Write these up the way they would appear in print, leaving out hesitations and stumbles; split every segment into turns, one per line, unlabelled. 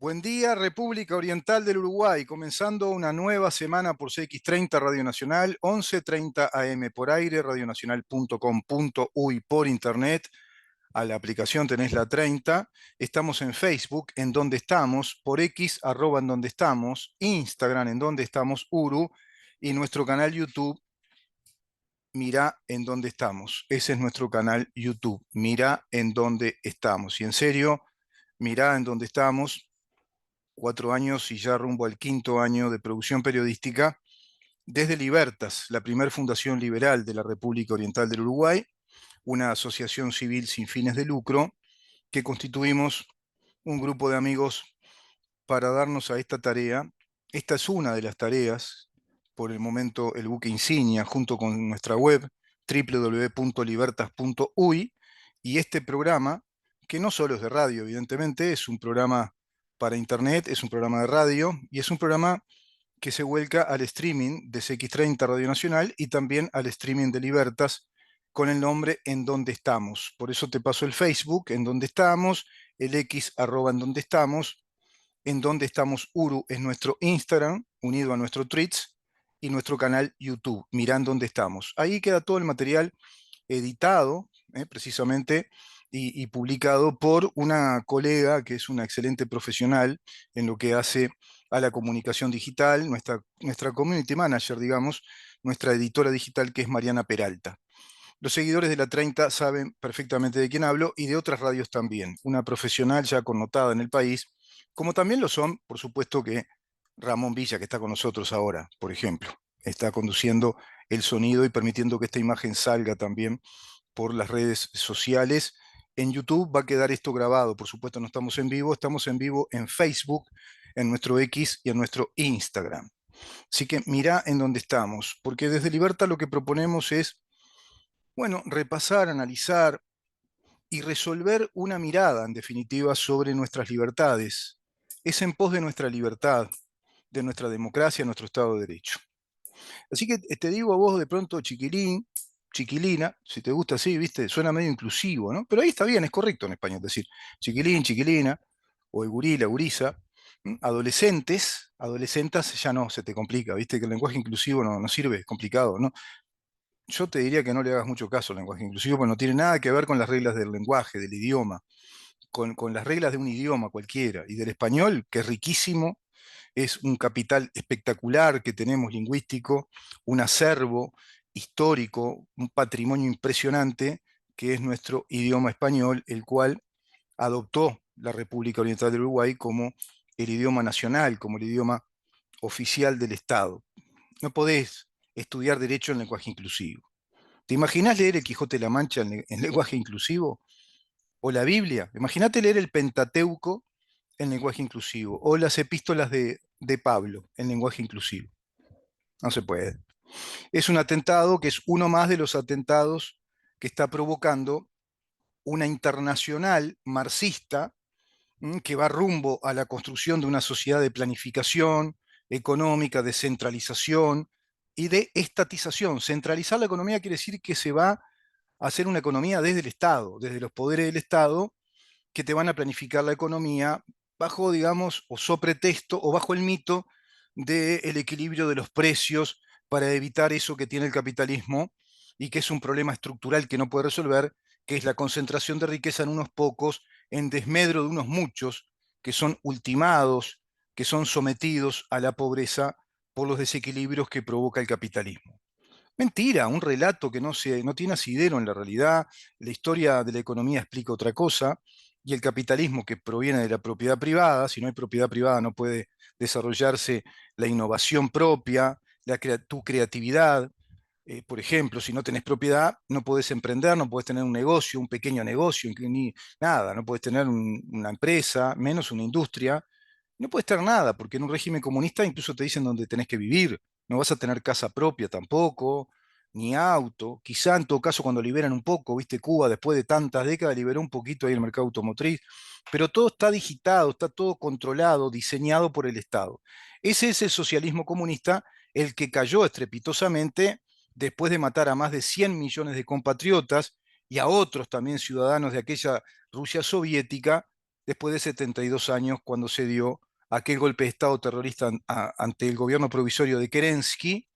Buen día, República Oriental del Uruguay, comenzando una nueva semana por CX30 Radio Nacional, 11:30 AM por aire, radionacional.com.uy por internet. A la aplicación tenés la 30. Estamos en Facebook, en donde estamos, por X, arroba en donde estamos, Instagram, en donde estamos, Uru, y nuestro canal YouTube, Mirá en dónde estamos. Ese es nuestro canal YouTube, Mirá en dónde estamos. Y en serio, mirá en dónde estamos. 4 años y ya rumbo al quinto año de producción periodística desde Libertas, la primer fundación liberal de la República Oriental del Uruguay, una asociación civil sin fines de lucro que constituimos un grupo de amigos para darnos a esta tarea. Esta es una de las tareas, por el momento el buque insignia, junto con nuestra web www.libertas.uy, y este programa, que no solo es de radio, evidentemente, es un programa para internet, es un programa de radio, y es un programa que se vuelca al streaming de CX30 Radio Nacional y también al streaming de Libertas con el nombre En Donde Estamos. Por eso te paso el Facebook, En Donde Estamos, el X, arroba En Donde Estamos, En Donde Estamos Uru es nuestro Instagram, unido a nuestro Tweets, y nuestro canal YouTube, Mirá en Dónde Estamos. Ahí queda todo el material editado, precisamente, y publicado por una colega que es una excelente profesional en lo que hace a la comunicación digital, nuestra community manager, digamos, nuestra editora digital, que es Mariana Peralta. Los seguidores de la 30 saben perfectamente de quién hablo y de otras radios también. Una profesional ya connotada en el país, como también lo son, por supuesto, que Ramón Villa, que está con nosotros ahora, por ejemplo, está conduciendo el sonido y permitiendo que esta imagen salga también por las redes sociales. En YouTube va a quedar esto grabado, por supuesto no estamos en vivo en Facebook, en nuestro X y en nuestro Instagram. Así que mirá en dónde estamos, porque desde Libertad lo que proponemos es, bueno, repasar, analizar y resolver una mirada, en definitiva, sobre nuestras libertades. Es en pos de nuestra libertad, de nuestra democracia, nuestro Estado de Derecho. Así que te digo a vos de pronto chiquilín, chiquilina, si te gusta así, viste, suena medio inclusivo, ¿no? Pero ahí está bien, es correcto en español decir chiquilín, chiquilina, o el gurí, la gurisa. Adolescentes, adolescentas ya no, se te complica, viste que el lenguaje inclusivo no sirve, es complicado, ¿no? Yo te diría que no le hagas mucho caso al lenguaje inclusivo, porque no tiene nada que ver con las reglas del lenguaje, del idioma, con las reglas de un idioma cualquiera, y del español, que es riquísimo, es un capital espectacular que tenemos lingüístico, un acervo histórico, un patrimonio impresionante, que es nuestro idioma español, el cual adoptó la República Oriental del Uruguay como el idioma nacional, como el idioma oficial del Estado. No podés estudiar derecho en lenguaje inclusivo. ¿Te imaginás leer el Quijote de la Mancha en lenguaje inclusivo? ¿O la Biblia? Imagínate leer el Pentateuco en lenguaje inclusivo, o las epístolas de Pablo en lenguaje inclusivo. No se puede. Es un atentado que es uno más de los atentados que está provocando una internacional marxista, que va rumbo a la construcción de una sociedad de planificación económica, de centralización y de estatización. Centralizar la economía quiere decir que se va a hacer una economía desde el Estado, desde los poderes del Estado, que te van a planificar la economía bajo, digamos, o sobre texto o bajo el mito del equilibrio de los precios para evitar eso que tiene el capitalismo y que es un problema estructural que no puede resolver, que es la concentración de riqueza en unos pocos, en desmedro de unos muchos, que son ultimados, que son sometidos a la pobreza por los desequilibrios que provoca el capitalismo. Mentira, un relato que no tiene asidero en la realidad. La historia de la economía explica otra cosa, y el capitalismo, que proviene de la propiedad privada. Si no hay propiedad privada no puede desarrollarse la innovación propia, tu creatividad. Por ejemplo, si no tenés propiedad, no podés emprender, no podés tener un negocio, un pequeño negocio, ni nada, no podés tener una empresa, menos una industria. No puedes tener nada, porque en un régimen comunista incluso te dicen dónde tenés que vivir. No vas a tener casa propia tampoco, ni auto. Quizá en todo caso cuando liberan un poco, viste, Cuba después de tantas décadas liberó un poquito ahí el mercado automotriz, pero todo está digitado, está todo controlado, diseñado por el Estado. Ese es el socialismo comunista, el que cayó estrepitosamente después de matar a más de 100 millones de compatriotas y a otros también ciudadanos de aquella Rusia soviética, después de 72 años cuando se dio aquel golpe de Estado terrorista ante el gobierno provisorio de Kerensky,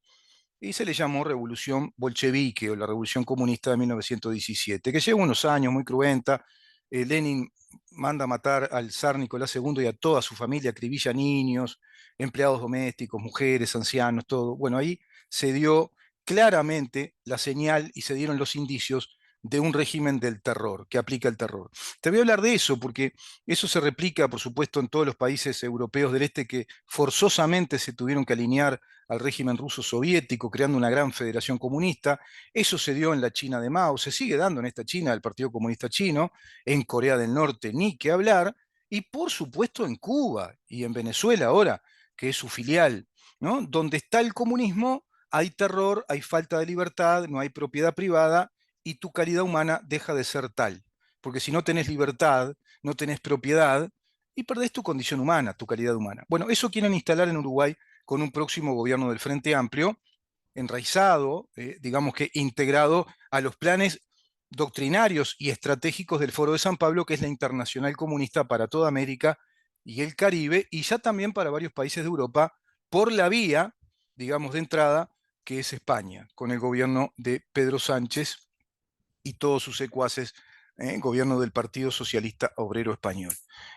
y se le llamó Revolución Bolchevique o la Revolución Comunista de 1917, que lleva unos años muy cruenta. Lenin manda matar al zar Nicolás II y a toda su familia, acribilla niños, empleados domésticos, mujeres, ancianos, todo. Bueno, ahí se dio claramente la señal y se dieron los indicios de un régimen del terror, que aplica el terror. Te voy a hablar de eso porque eso se replica, por supuesto, en todos los países europeos del este que forzosamente se tuvieron que alinear al régimen ruso soviético, creando una gran federación comunista. Eso se dio en la China de Mao, se sigue dando en esta China del Partido Comunista Chino, en Corea del Norte ni qué hablar, y por supuesto en Cuba y en Venezuela ahora, que es su filial, ¿no? Donde está el comunismo, hay terror, hay falta de libertad, no hay propiedad privada y tu calidad humana deja de ser tal. Porque si no tenés libertad, no tenés propiedad y perdés tu condición humana, tu calidad humana. Bueno, eso quieren instalar en Uruguay con un próximo gobierno del Frente Amplio, enraizado, digamos que integrado a los planes doctrinarios y estratégicos del Foro de San Pablo, que es la Internacional Comunista para toda América y el Caribe, y ya también para varios países de Europa, por la vía, digamos, de entrada, que es España, con el gobierno de Pedro Sánchez y todos sus secuaces, gobierno del Partido Socialista Obrero Español.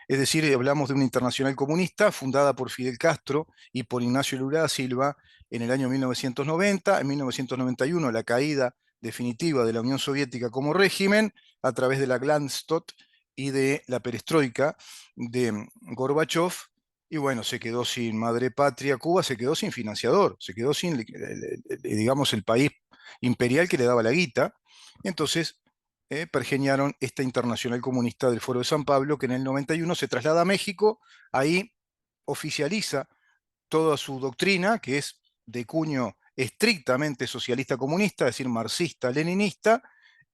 Es decir, hablamos de una internacional comunista fundada por Fidel Castro y por Ignacio Lula da Silva en el año 1990. En 1991, la caída definitiva de la Unión Soviética como régimen a través de la Glasnost y de la perestroika de Gorbachev. Y bueno, se quedó sin madre patria. Cuba se quedó sin financiador, se quedó sin, digamos, el país imperial que le daba la guita. Entonces, pergeñaron esta internacional comunista del Foro de San Pablo, que en el 91 se traslada a México, ahí oficializa toda su doctrina, que es de cuño estrictamente socialista comunista, es decir, marxista, leninista,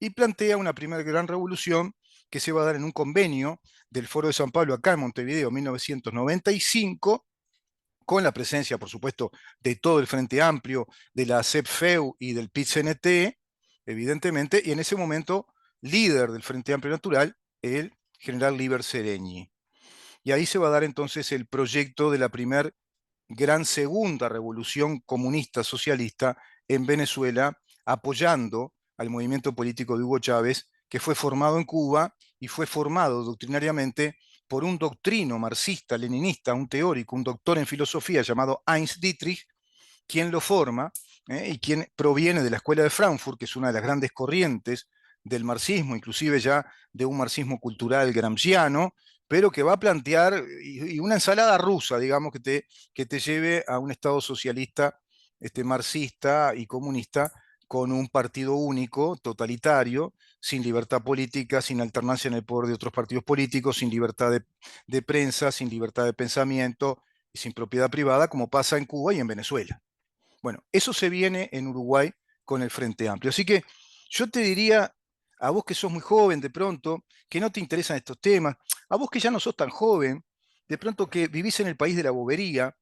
y plantea una primera gran revolución que se va a dar en un convenio del Foro de San Pablo acá en Montevideo, 1995, con la presencia, por supuesto, de todo el Frente Amplio, de la CEPFEU y del PIT-CNT, evidentemente, y en ese momento, líder del Frente Amplio Natural, el general Liber Seregni. Y ahí se va a dar entonces el proyecto de la primer gran segunda revolución comunista socialista en Venezuela, apoyando al movimiento político de Hugo Chávez, que fue formado en Cuba y fue formado doctrinariamente por un doctrino marxista, leninista, un teórico, un doctor en filosofía llamado Heinz Dietrich, quien lo forma, y quien proviene de la Escuela de Frankfurt, que es una de las grandes corrientes del marxismo, inclusive ya de un marxismo cultural gramsciano, pero que va a plantear y una ensalada rusa, digamos, que te lleve a un Estado socialista, marxista y comunista, con un partido único, totalitario, sin libertad política, sin alternancia en el poder de otros partidos políticos, sin libertad de prensa, sin libertad de pensamiento y sin propiedad privada, como pasa en Cuba y en Venezuela. Bueno, eso se viene en Uruguay con el Frente Amplio. Así que yo te diría, a vos que sos muy joven de pronto, que no te interesan estos temas, a vos que ya no sos tan joven, de pronto que vivís en el país de la bobería,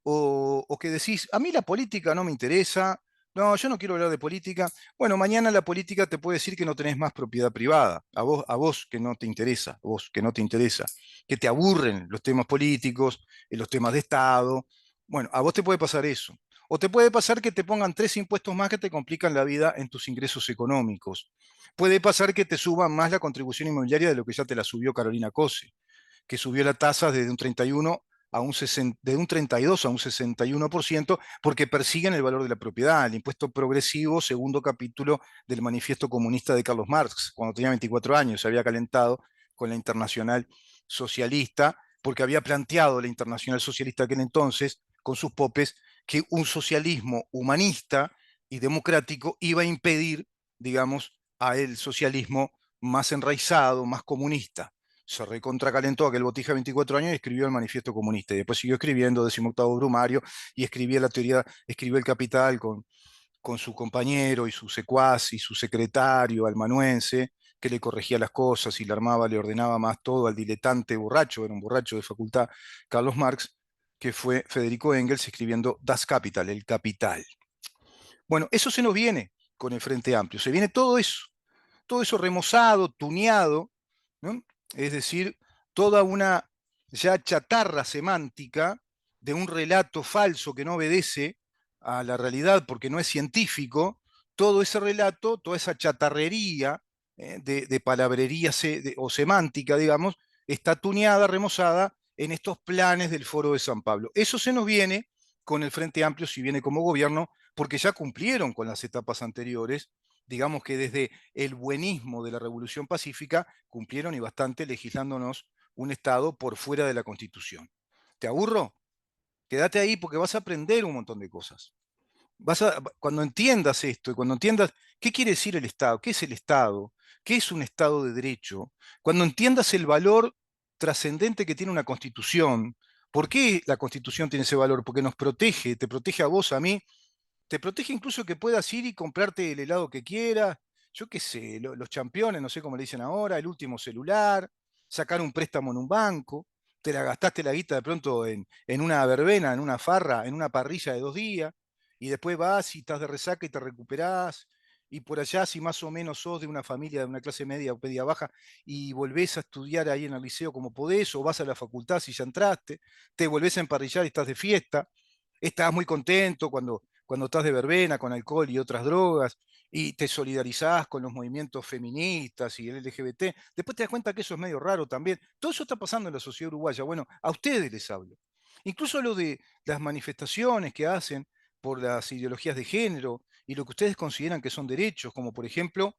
o que decís, a mí la política no me interesa, no, yo no quiero hablar de política. Bueno, mañana la política te puede decir que no tenés más propiedad privada, a vos que no te interesa, a vos que no te interesa, que te aburren los temas políticos, los temas de Estado. Bueno, a vos te puede pasar eso. O te puede pasar que te pongan 3 impuestos más que te complican la vida en tus ingresos económicos. Puede pasar que te suban más la contribución inmobiliaria de lo que ya te la subió Carolina Cose, que subió la tasa desde un 31 a un 60, de un 32 a un 61%, porque persiguen el valor de la propiedad, el impuesto progresivo, segundo capítulo del Manifiesto Comunista de Carlos Marx, cuando tenía 24 años, se había calentado con la Internacional Socialista, porque había planteado la Internacional Socialista aquel entonces, con sus popes, que un socialismo humanista y democrático iba a impedir, digamos, a el socialismo más enraizado, más comunista. Se recontracalentó aquel botija de 24 años y escribió el Manifiesto Comunista. Y después siguió escribiendo 18º Brumario y escribía la teoría, escribió el Capital con su compañero y su secuaz y su secretario almanuense, que le corregía las cosas y le armaba, le ordenaba más todo al diletante borracho, era un borracho de facultad, Carlos Marx, que fue Federico Engels escribiendo Das Kapital, el Capital. Bueno, eso se nos viene con el Frente Amplio, se viene todo eso remozado, tuneado, ¿no? Es decir, toda una ya chatarra semántica de un relato falso que no obedece a la realidad porque no es científico, todo ese relato, toda esa chatarrería de palabrería o semántica, digamos, está tuneada, remozada en estos planes del Foro de San Pablo. Eso se nos viene con el Frente Amplio, si viene como gobierno, porque ya cumplieron con las etapas anteriores, digamos que desde el buenismo de la Revolución Pacífica cumplieron y bastante legislándonos un Estado por fuera de la Constitución. ¿Te aburro? Quédate ahí porque vas a aprender un montón de cosas. Cuando entiendas esto y cuando entiendas qué quiere decir el Estado, qué es el Estado, qué es un Estado de derecho, cuando entiendas el valor trascendente que tiene una Constitución, ¿por qué la Constitución tiene ese valor? Porque nos protege, te protege a vos, a mí, te protege incluso que puedas ir y comprarte el helado que quieras, yo qué sé, los campeones, no sé cómo le dicen ahora, el último celular, sacar un préstamo en un banco, te la gastaste la guita de pronto en una verbena, en una farra, en una parrilla de 2 días, y después vas y estás de resaca y te recuperás, y por allá si más o menos sos de una familia de una clase media o media baja, y volvés a estudiar ahí en el liceo como podés, o vas a la facultad si ya entraste, te volvés a emparrillar y estás de fiesta, estás muy contento cuando estás de verbena con alcohol y otras drogas y te solidarizás con los movimientos feministas y el LGBT, después te das cuenta que eso es medio raro también. Todo eso está pasando en la sociedad uruguaya. Bueno, a ustedes les hablo. Incluso lo de las manifestaciones que hacen por las ideologías de género y lo que ustedes consideran que son derechos, como por ejemplo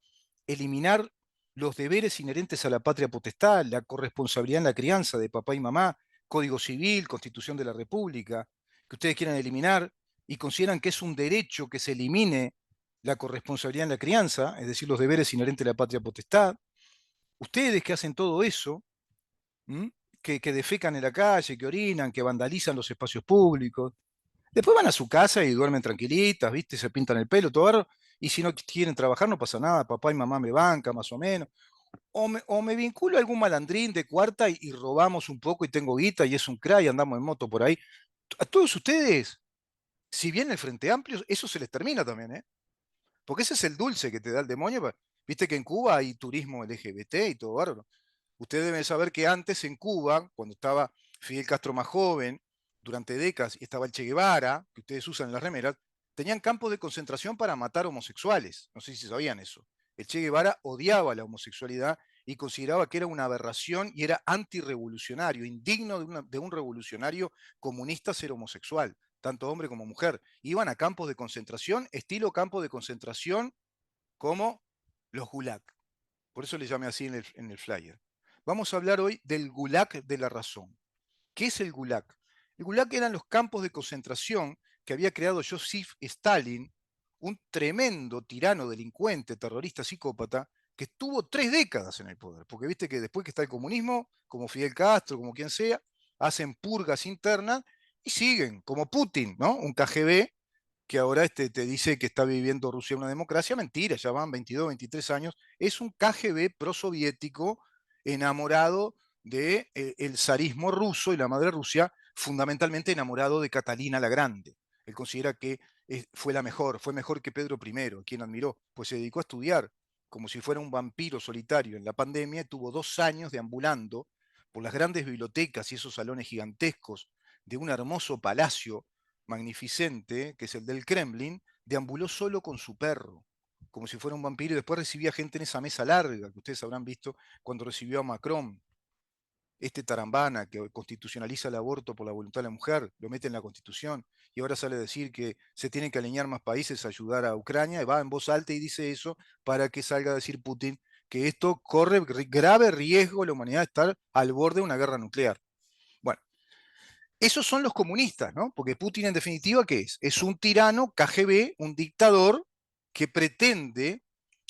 eliminar los deberes inherentes a la patria potestad, la corresponsabilidad en la crianza de papá y mamá, Código Civil, Constitución de la República, que ustedes quieran eliminar y consideran que es un derecho que se elimine la corresponsabilidad en la crianza, es decir, los deberes inherentes a la patria potestad. Ustedes que hacen todo eso, ¿m? Que defecan en la calle, que orinan, que vandalizan los espacios públicos, después van a su casa y duermen tranquilitas, ¿viste? Se pintan el pelo, todo barro, y si no quieren trabajar no pasa nada, papá y mamá me banca más o menos. O me vinculo a algún malandrín de cuarta y robamos un poco y tengo guita y es un cra y andamos en moto por ahí. A todos ustedes, si bien el Frente Amplio, eso se les termina también, ¿eh? Porque ese es el dulce que te da el demonio. Viste que en Cuba hay turismo LGBT y todo bárbaro. Ustedes deben saber que antes en Cuba, cuando estaba Fidel Castro más joven, durante décadas, y estaba el Che Guevara, que ustedes usan en las remeras, tenían campos de concentración para matar homosexuales. No sé si sabían eso. El Che Guevara odiaba la homosexualidad y consideraba que era una aberración y era antirrevolucionario, indigno de un revolucionario comunista ser homosexual, tanto hombre como mujer. Iban a campos de concentración, estilo campo de concentración como los Gulag. Por eso le llamé así en el flyer. Vamos a hablar hoy del Gulag de la razón. ¿Qué es el Gulag? El Gulag eran los campos de concentración que había creado Joseph Stalin, un tremendo tirano, delincuente, terrorista, psicópata, que estuvo 3 décadas en el poder. Porque viste que después que está el comunismo, como Fidel Castro, como quien sea, hacen purgas internas y siguen, como Putin, ¿no? Un KGB que ahora te dice que está viviendo Rusia una democracia. Mentira, ya van 22, 23 años. Es un KGB prosoviético enamorado del zarismo ruso y la madre Rusia, fundamentalmente enamorado de Catalina la Grande. Él considera que fue mejor que Pedro I, quien admiró, pues se dedicó a estudiar como si fuera un vampiro solitario en la pandemia, tuvo 2 años deambulando por las grandes bibliotecas y esos salones gigantescos de un hermoso palacio magnificente, que es el del Kremlin, deambuló solo con su perro, como si fuera un vampiro, y después recibía gente en esa mesa larga que ustedes habrán visto cuando recibió a Macron, este tarambana que constitucionaliza el aborto por la voluntad de la mujer, lo mete en la constitución, y ahora sale a decir que se tienen que alinear más países a ayudar a Ucrania, y va en voz alta y dice eso para que salga a decir Putin que esto corre grave riesgo a la humanidad de estar al borde de una guerra nuclear. Bueno, esos son los comunistas, ¿no? Porque Putin en definitiva, ¿qué es? Es un tirano KGB, un dictador que pretende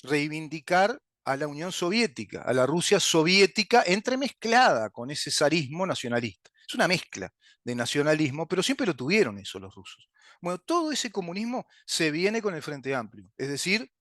reivindicar a la Unión Soviética, a la Rusia soviética entremezclada con ese zarismo nacionalista. Es una mezcla de nacionalismo, pero siempre lo tuvieron eso los rusos. Bueno, todo ese comunismo se viene con el Frente Amplio, es decir,